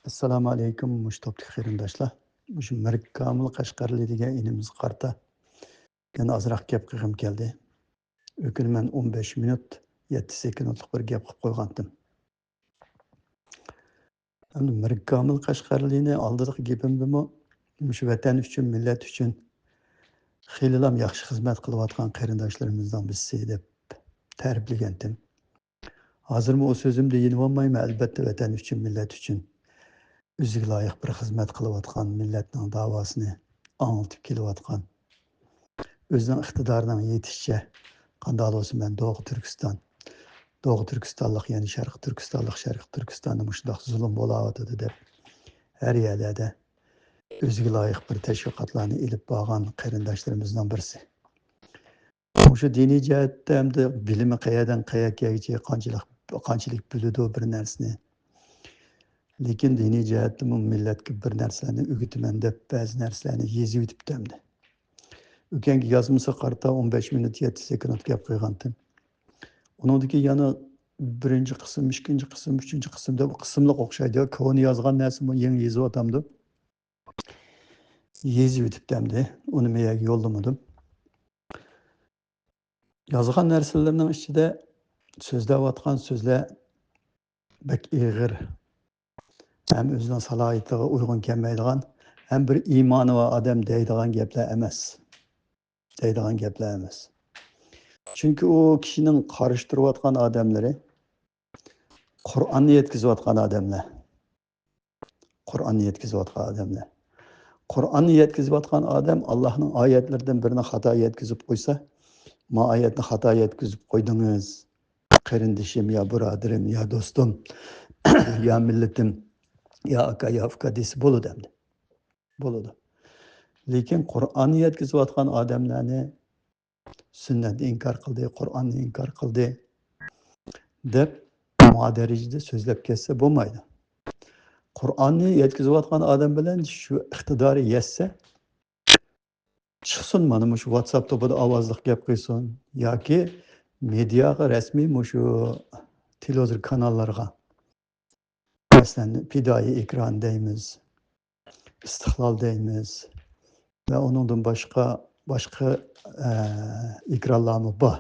Assalomu alaykum, mushtobli qarindoshlar. Shu Malik Komil Qashqarli degan inimiz qarta. Yana ozroq gap qilgim keldi. O'kinman 15 minut 7 sekundlik bir gap qilib qo'ygandim. Endi Malik Komil Qashqarlini oldidagi gapimdimi, shu vatan uchun, millat uchun xeylilam yaxshi xizmat qilayotgan qarindoshlarimizdan birisi deb ta'riflagandim. Hozirmi o so'zimda yenib olmayman, albatta vatan uchun, millat uchun. O'ziga loyiq bir xizmat qilayotgan, millatning davosini anglitib kelayotgan, o'zining iqtidorining yetishicha qanday bo'lsa men Doğu Turkistonlik, ya'ni Sharq Turkistonda shundoq zulm bo'layotdi deb har yerlarda o'ziga loyiq bir tashviqotlarni ilib borgan qarindoshlarimizdan birisi. Shu diniy jihatda hamda bilimi qayerdan qayergacha qanchalik biladi bir narsani. Lekin diniy jihatda millatga bir narsalarni o'g'itaman deb ba'zi narsalarni yezib o'tibdi. O'kanga yozmasa qarta 15 minut 7 sekund gap qo'ygandim. Uningdagi yana birinchi qism, ikkinchi qism, uchinchi qism deb qismliq o'xshaydi. Koni yozgan narsani yangi yezib otamdi. Yezib o'tibdi. Uni meyaga yo'llamadim. Yozgan narsalarning ichida so'zlayotgan so'zlar bak ig'ir, hem o'zining salohiyatiga uyg'un kelmaydigan, hem bir iymoni va odam deydigan gaplar emas. Chunki o kishining qarishtirayotgan odamlari Qur'onni yetkazayotgan odamlar. Qur'onni yetkazayotgan odam Allohning oyatlaridan birini xato yetkazib qo'ysa, "Ma oyatni xato yetkazib qo'ydingiz. Qarindishim, ya birodarim, ya do'stim, ya millatim, ya aka, ya uka desa bo'ladi. Lekin Qur'onni yetkazayotgan odamlarni sunnatni inkor qildi, Qur'onni inkor qildi deb muadarajada so'zlab ketsa bo'lmaydi. Qur'onni yetkazayotgan odam bilan shu iqtidori yetsa, chiqsin mana shu WhatsApp to'pida ovozli gap qilsin yoki mediaga rasmiy shu televizor kanallarga, masalan, Fidoyi ekran deymiz, Istiqlol deymiz ve onundan başka ekranlarımı bor.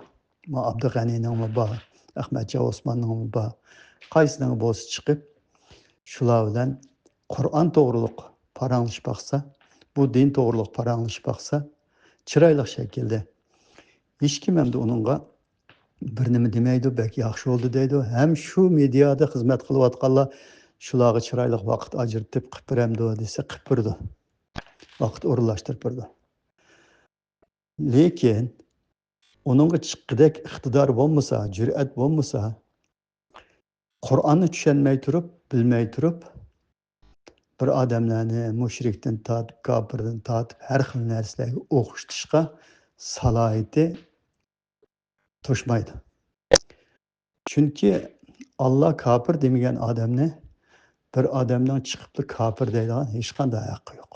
Abdug'aniyning bor, Ahmadjon Osmonning bor. Qaysining bo'lsa chiqib, shular bilan Qur'on to'g'riliq paranglashib baqsa, bu din to'g'riliq paranglashib baqsa, chiroyli shaklda hech kim ham uningga bir nima demaydi, belki yaxshi bo'ldi deydi. Ham shu mediada xizmat qilayotganlar shularga chiroyli vaqt ajratib qilib beramdi desa qilib berdi. Vaqt o'rinlashtirib berdi. Lekin onunğa chiqqidek iqtidor bo'lmasa, jur'at bo'lmasa, Qur'onni tushunmay turib, bilmay turib, bir odamlarni mushrikdan tortib, kofirdan tortib har xil narsalarga o'qitishga salohiyati to'shmaydi. Chunki Alloh kofir demagan odamni bir odamdan chiqib kofir deydigan hech qanday haqqi yo'q.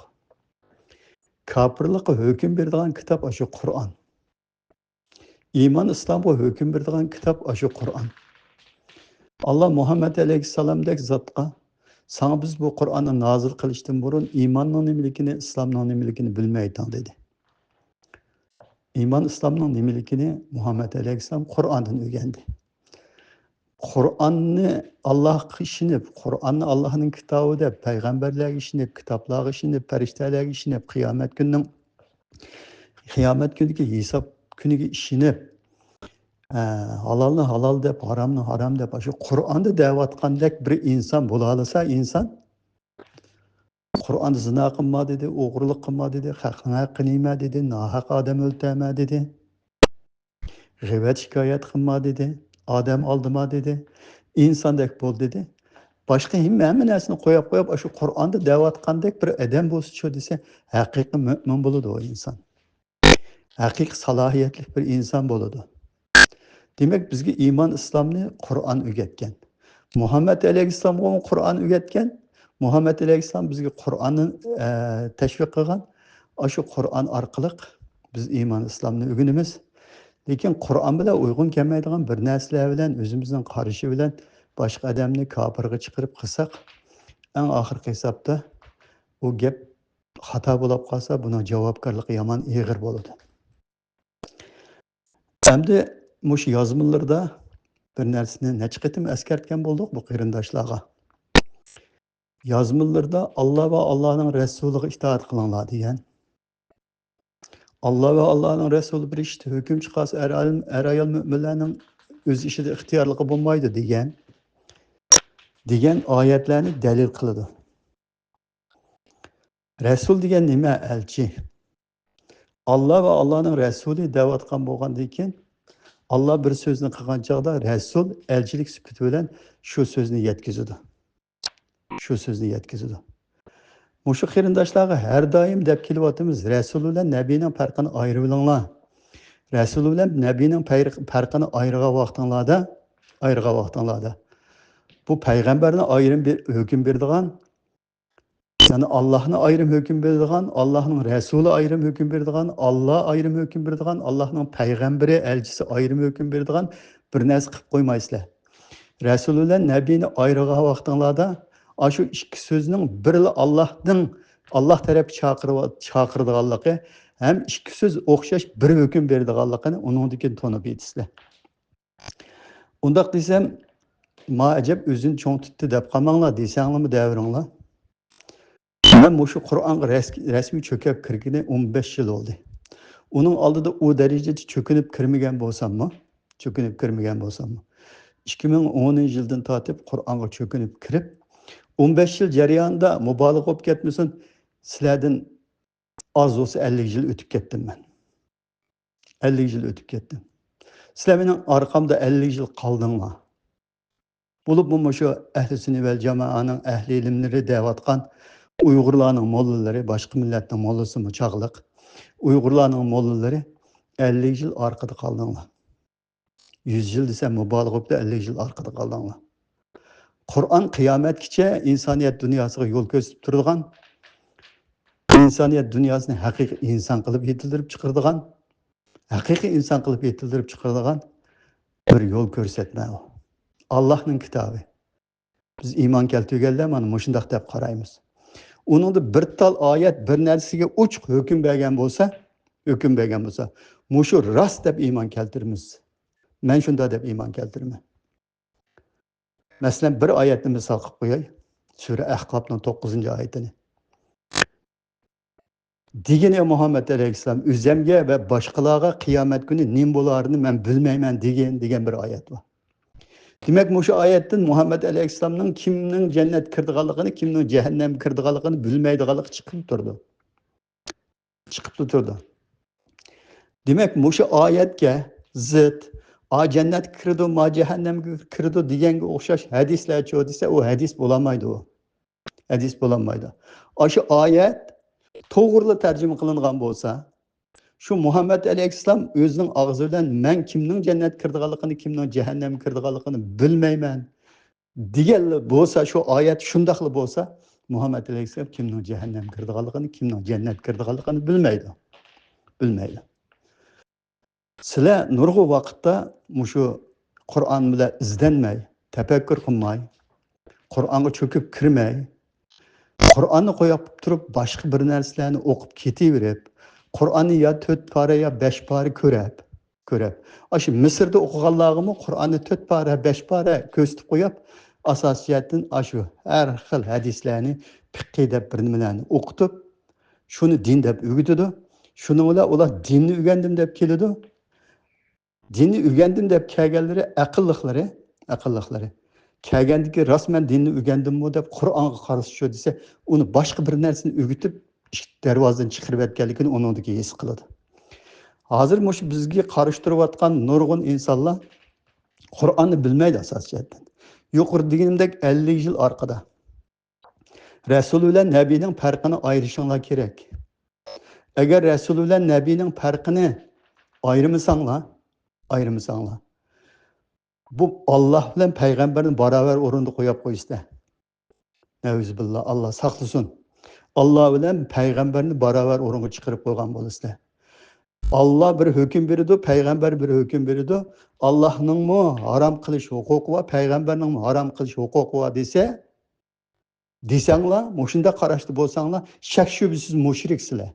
Kofirlikqa hukm beradigan kitob shu Qur'on. İman İslam'a hüküm berdiğin kitap aşı Kur'an. Allah Muhammed Aleyhisselam'daki zatqa sana biz bu Kur'an'ı nazil kılıştın burun imanın nemilikini, İslam'ın nemilikini bilmeyden dedi. İman İslam'ın nemilikini Muhammed Aleyhisselam Kur'an'dan öğrendi. Kur'an'ı Allah işinip, Kur'an'ı Allah'ın kitabı da, peygamberler işinip, kitaplar işinip, perişteler işinip, kıyamet günündeki hesap günüge işinip, halalni halal deb, haramni haram deb, shu Qur'onni da'vatgandek bir inson bo'la olsa, inson Qur'on zina qilma dedi, o'g'rilik qilma dedi, haqni haqqini yema dedi, nohaq odam o'ldirma dedi, g'iybat shikoyat qilma dedi, odam aldima dedi, insondek bo'l dedi. Boshqa hamma narsani qo'yib, shu Qur'onni da'vatgandek bir odam bo'lsa shu desa, haqiqiy mo'min bo'ladi o inson. Haqiqiy salohiyatli bir inson bo'ladi. Demek bizga iman İslam'ni Kur'an öğretken. Muhammed Aleyhisselam'a Kur'an öğretken. Muhammed Aleyhisselam bizga Kur'an'ı teşvik qilgan. Şu Kur'an arqılık biz iman İslam'ni öğrenimiz. Lekin Kur'an bilan uygun kelmaydigan bir narsalar bilan o'zimizning qarishi bilan boshqa odamni kofirga chiqarib qilsak, Eng oxirgi hisobda u gap xato bo'lib qolsa, buning javobgarligi yomon ig'ir bo'ladi. Endi mush yozmalarda bir narsani necha qitim eskartgan bo'ldik bu qarindoshlarga. Yozmalarda Alloh va Allohning rasuliga itoat qilinglar degan. Alloh va Allohning rasuli bir ishda hukm chiqarsa ayol mo'minlarning o'z ishida ixtiyorligi bo'lmaydi degan oyatlarni dalil qiladi. Rasul degan nima? Elchi. Alloh va Allohning rasuli da'vatgan bo'lgandan keyin Allah bir sözünü qilgan chog'da rasul elchilik sifati bilan shu so'zni yetkazadi. Shu so'zni yetkazadi. Mushu qarindoshlarga har doim deb kelyapmiz. Rasul bilan nabiyning farqini ayirib olinglar. Rasul bilan nabiyning farqini ayirgan vaqtinglarda bu payg'ambarni ayrim bir hukm berdigan, yani Allah'ını ayrım hüküm berdigan, Allah'ın Resulü ayrım hüküm berdigan, Allah ayrım hüküm berdigan, Allah'ın peygamberi, elçisi ayrım hüküm berdigan bir narsa qilib qo'ymaysizlar. Resul bilan nabiyni ayirgan vaqtinglarda shu ikki so'zning biri Allah taraf chaqirdiganligi ham ikki so'z o'xshash bir hukm berdiganligini uningdan tonib yetisizlar. Undaq desam, ma ajab o'zini cho'ng tutdi deb qolmanglar desanglarmi davringlar. Ben şu Kur'an'a resmi çöküp kirgini 15 yıl oldu. Onun aldığı o derecede çökünüp kirmegen bolsam mı? 2010 yıldan tatip Kur'an'a çökünüp kirip 15 yıl jarayonida mübalık olup ketmesin, sizlerden az olsa 50 yıl ötüp kettim ben. 50 yıl ötüp kettim. Sizler benim arkamda 50 yıl kaldınlar. Bulup bu şu ehli sünnet vel cemaanın ehli ilimleri devatkan Uygurlarning mollaları, başka milletning mollasi mı çağlık. Uygurlarning mollaları 50 yıl arkada kaldınlar. 100 yıl desem mübalık olup da 50 yıl arkada kaldınlar. Kur'an kıyametkiçe insaniyet dünyasına yol gösterip durduğun, insaniyet dünyasını hakiki insan kılıp yetildirip çıkırdığın, bir yol görsetme o. Allah'ın kitabı. Biz iman keltirgenler ama muşundaq dep qaraymiz. Onun bir tal ayet bir narsaga uç hüküm bergen bolsa, muşu rast dep iman keltirimiz. Men şunda dep iman keltirime. Mesela bir ayetni misal qilib qo'yay. Sura Ahqabning 9 oyatini. Degeni Muhammed Aleyhisselam o'zimga va boshqalarga qiyomat kuni nim bo'larini men bilmayman degan bir oyat bor. Demek bu şu ayetten Muhammed Aleyhisselam'ın kimning cennet kirdiganligini, kimning cehennem kirdiganligini bilmaydiganligi chiqib turdi. Demek bu şu ayetga zid a cennet kirdi, ma cehennem kirdi deganga o'xshash hadislar cho desa, o hadis bo'lamaydi o. Hadis bo'lamaydi. Şu ayet to'g'ri tarjima qilingan bo'lsa, şu Muhammed Aleyhisselam özünün ağzı bilan men kimning cennet kirdiganligini, kimning cehennem kirdiganligini bilmayman deganli bo'lsa, şu ayet shundaqli bo'lsa, Muhammed Aleyhisselam kimning cehennem kirdiganligini, kimning cennet kirdiganligini bilmaydi. Sizlar nurg'u vaqtda şu Qur'on bilan izlanmay, tafakkur qilmay, Qur'onga cho'kib kirmay, Qur'onni qo'yib turib boshqa bir narsalarni o'qib ketaverib, Qur'onni ya 4 para ya 5 para ko'rib. Aşı Mısır'da o'qiganlarimi Qur'onni 4 para, 5 para ko'rsatib qo'yib, asosiyatdan aşı har xil hadislarni fiqh deb bir nimalarni o'qitib, shuni din deb o'rgatadi. Shuni ular dinni o'rgandim deb keladi. Dinni o'rgandim deb kelganlari aqlliqlari. Kelgandiki rasmen dinni o'rgandimmi deb Qur'onga qarshi shu desa, uni boshqa bir narsani o'rgatib darvozadan chiqarib etganligini uningdagi his qiladi. Hozir mush bizga qarashtirayotgan nurg'un insonlar Qur'onni bilmaydi asosiyatdan. Yuqori deganimdek 50 yil orqada. Rasul bilan nabiyning farqini ayirishinglar kerak. Agar Rasul bilan nabiyning farqini ayirmasanglar, bu Allah bilan payg'ambarni barobar o'rinda qo'yib qo'yishda. Nauzubillah, Allah saqlasin. Allah bilan payg'ambarni barobar o'ringa chiqarib qo'ygan bo'lasizlar. Allah bir hüküm berdi, payg'ambar bir hüküm berdi. Allah'ning mu haram qilish huquqi va payg'ambarning mu haram qilish huquqi va desa, desanglar, mushunda qarashda bo'lsanglar, shak shubisiz mushriksizlar.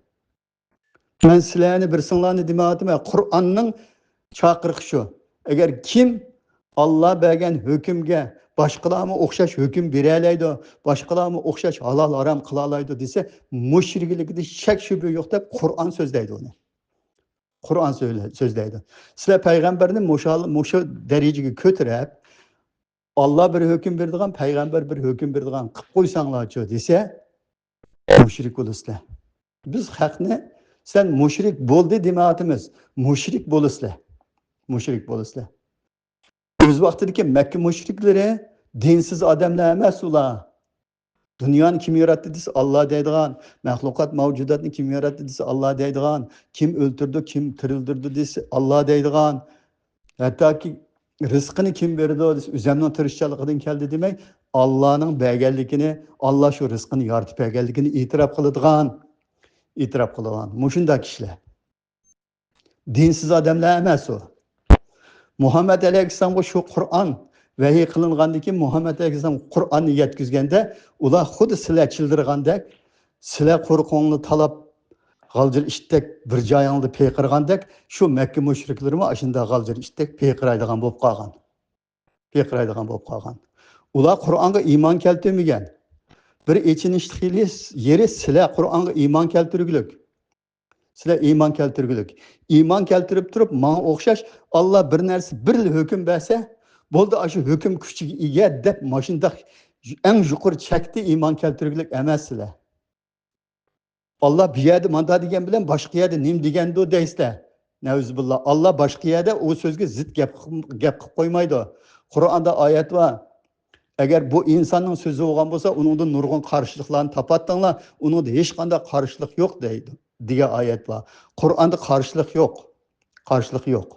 Men sizlarni birsinglarni demayapman. Qur'onning chaqiriqi shu. Agar kim Alloh bergan hukmga boshqalarga o'xshash hukm bera oladi, boshqalarga o'xshash halol harom qila oladi desa, mushrikligida shak shubha yo'q deb Qur'on so'zlaydi uni. Qur'on so'zlaydi. Sizlar payg'ambarni mushu darajaga ko'tarib, Alloh bir hukm beradigan, payg'ambar bir hukm beradigan qilib qo'ysanglarchi desa, mushrik bo'lasizlar. Biz haqni sen mushrik bo'ldi demayapmiz. Mushrik bo'lasizlar. Mushrik bo'lasizlar. O'z vaqtidagi Makka mushriklari dinsiz odamlar emas ular. Dunyoni kim yaratdi desa Alloh deydigan, mahluqot mavjudotni kim yaratdi desa Alloh deydigan, kim o'ltirdi, kim tirildirdi desa Alloh deydigan, hattoki rizqini kim berdi desa o'zimning tirishchiligidan keldi demak, Allohning berganligini, Alloh shu rizqini yaratib berganligini e'tirof qiladigan, mushunda kishilar. Dinsiz odamlar emas u. Muhammad alayhissalomga shu Qur'on vahiy qilingandan keyin Muhammad alayhissalom Qur'onni yetkazganda, ular xuddi sizlar childirgandek, sizlar qo'rqoqni talab g'aljir ishtek bir joyingda peyqirgandek, shu Makka mushriklarimi ashunda g'aljir ishtek peyqiraydigan bo'lib qolgan. Ular Qur'onga iymon keltirmagan. Bir echinishli yeri sizlar Qur'onga iymon keltirgulik. Sizlar iymon keltirgulik. Iymon keltirib turib, menga o'xshash Alloh bir narsa bir hukm bersa, bo'ldi shu hukm kuchiga ega deb mashunda eng yuqori chakda iymon keltirgulik emas sizlar. Allah bir yerde manda degan bilan boshqa yerda nim degandi deysizlar. Nauzubillah. Allah boshqa yerda o so'zga zid gap qilib qo'ymaydi. Qur'onda oyat bor. Agar bu insonning so'zi bo'lgan bo'lsa, uningda nurg'un qarshiliklarni topatdinglar, uningda hech qanday qarshilik yo'q deydi. Degan oyat bor. Qur'onda qarshilik yo'q. Qarshilik yo'q.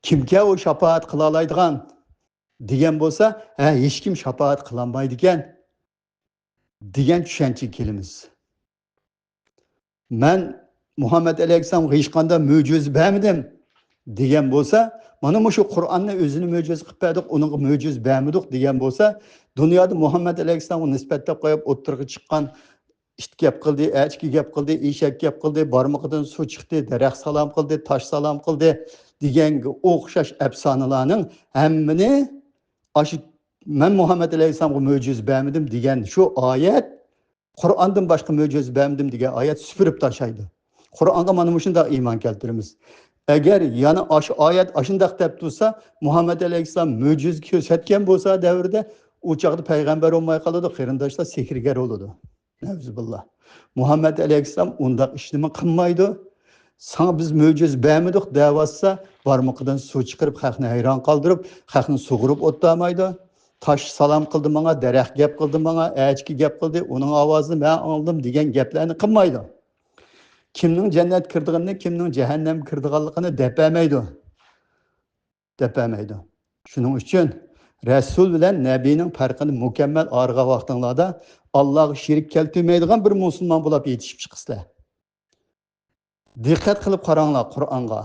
Kimga o shafaat qila oladigan degan bo'lsa, hech kim shafaat qila olmaydi ekan. degan tushunchaga kelamiz. Men Muhammad alayhissalom hech qanday mo'jiza bermadim degan bo'lsa, mana shu Qur'onni o'zini mo'jiza qilib berdik, uning mo'jiza bermadik degan bo'lsa, dunyoda Muhammad alayhissalomga nisbatlab qo'yib o'ttirga chiqqan it gap qildi, echki gap qildi, eshak gap qildi, barmog'idan suv chiqdi, daraxt salom qildi, tosh salom qildi deganga o'xshash afsonalarning hammani aşı men Muhammed Aleyhisselam'a mo'jiza bermedim degan şu oyat Qur'ondan boshqa mo'jiza bermedim degan oyat supurib tashlaydi. Qur'onga mana shunday iymon keltiramiz. Agar yana shu oyat shunday deb tursa, Muhammed Aleyhisselam mo'jiza ko'rsatgan bo'lsa davrida u chaqda payg'ambar bo'lmay qoladi, qarindoshlar sehrgar bo'ladi. Nauzubillah. Muhammed Aleyhisselam undaq ishni qilmaydi. Sana biz mo'jiza bermedik devatsa, barmoqidan suv chiqarib, xalqni hayron qoldirib, xalqni sug'urib o'tdamaydi. Taş salam qildi menga, daraxt gap qildi menga, echki gap qildi, uning ovozini men oldim degan gaplarni qilmaydi. Kimning jannat kirdiganini, kimning jahannam kirdiganligini depamaydi. Shuning uchun Rasul bilan Nabiyning farqini mukammal org'a vaqtinglarda Allohga shirik keltirmaydigan bir musulmon bo'lib yetishib chiqsizlar. Diqqat qilib qaranglar Qur'onga.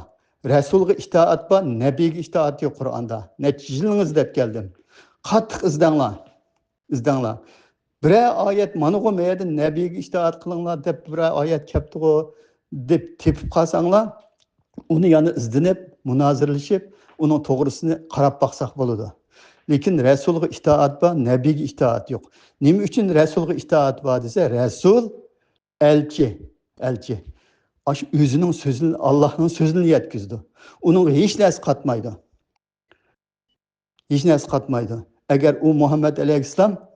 Rasulga itoat bor, Nabiyga itoat yo'q Qur'onda. Nechijilningiz deb keldim. Qattiq izdanglar. Bir oyat mana bu meyada Nabiyga itoat qilinglar deb bir oyat kelibdi-ku deb tepib qolsanglar, uni yana izlanib, munozirlashib, uning to'g'risini qarab baqsaq bo'ladi. Lekin Rasulga itoat bor, Nabiyga itoat yo'q. Nima uchun Rasulga itoat bor desa, Rasul elchi. Aş özünün sözünü, Allah'ın sözünü yetkizdi. Onun hiç narsa qatmaydı. Eğer o Muhammed Aleyhisselam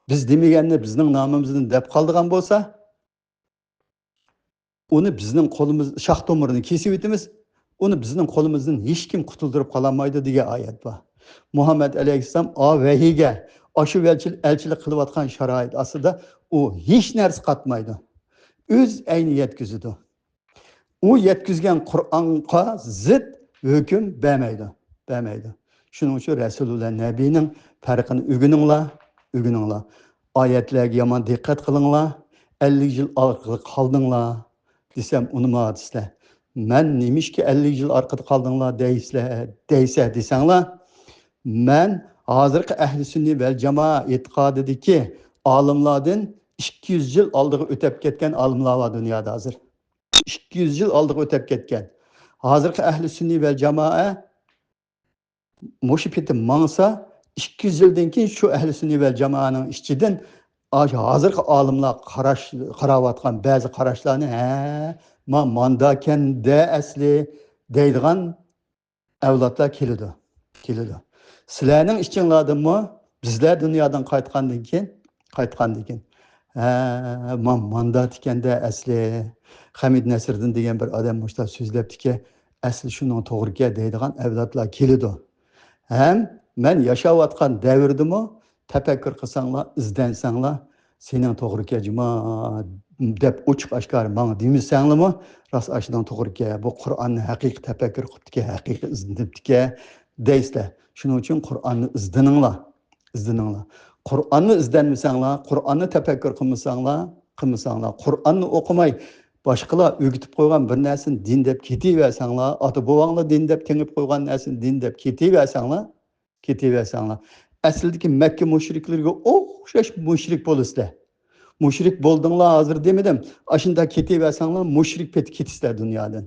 biz demegenini bizning namımızdan deb qoldigan bo'lsa, onu bizning qo'limiz shoh tomirini kesib o'tamiz, onu bizning qo'limizdan hech kim qutuldirib qololmaydi degan oyat bor. Muhammed Aleyhisselam vahiyga, shu elchilik qilayotgan sharoit aslida u hech narsa qatmaydi. Öz ayni yetkizdi. O yetkizgan Qur'onga zid hukm bermaydi. Shuning uchun Rasululloh Nabiyning farqini o'rganinglar. Oyatlarga yomon diqqat qilinglar. 50 yil orqada qoldinglar desam unutmaysizlar. Men nimishki 50 yil orqada qoldinglar deysizlar desanglar, men hozirgi ahli sunniy vel jamoa e'tiqodidagi olimlardan 200 yil oldiga o'tib ketgan olimlar bor dunyoda hozir. 200 yil oldiga o'tib ketgan. Hozirgi ahli sunniy vel jamoa mushu peti mangsa 200 yildan keyin shu ahli sunniy vel jamoaning ichidan hozirgi olimlar qarayotgan ba'zi qarashlarni mandakanda asli deydigan avlodlar keladi. Sizlarning ichinglardimi bizlar dunyodan qaytgandan keyin mandat ekanda asli Hamid Nasriddin degan bir odam mushta so'zlabdiki, asli shuning to'g'riga deydigan avlodlar keladi. Ham men yashayotgan davrdimi tafakkur qilsanglar, izlansanglar, sening to'g'ri kelma deb ochiq oshkor menga demasanglarmi, rost ashidan to'g'ri kel. Bu Qur'onni haqiqiy tafakkur qilibdiki, haqiqiy izlabdiki deysizlar. Shuning uchun Qur'onni izlaninglar. Qur'onni izlanmasanglar, Qur'onni tafakkur qilmasanglar, Qur'onni o'qimay boshqalar o'gitib qo'ygan bir narsani din deb ketaversanglar, ota-bobonglar din deb tengib qo'ygan narsani din deb ketaversanglar, aslidagi Makka mushriklarga o'xshash mushrik bo'lasizlar. Mushrik bo'ldinglar hozir demadim. Ashunda ketaversanglar, mushrik peti ketisizlar dunyodan.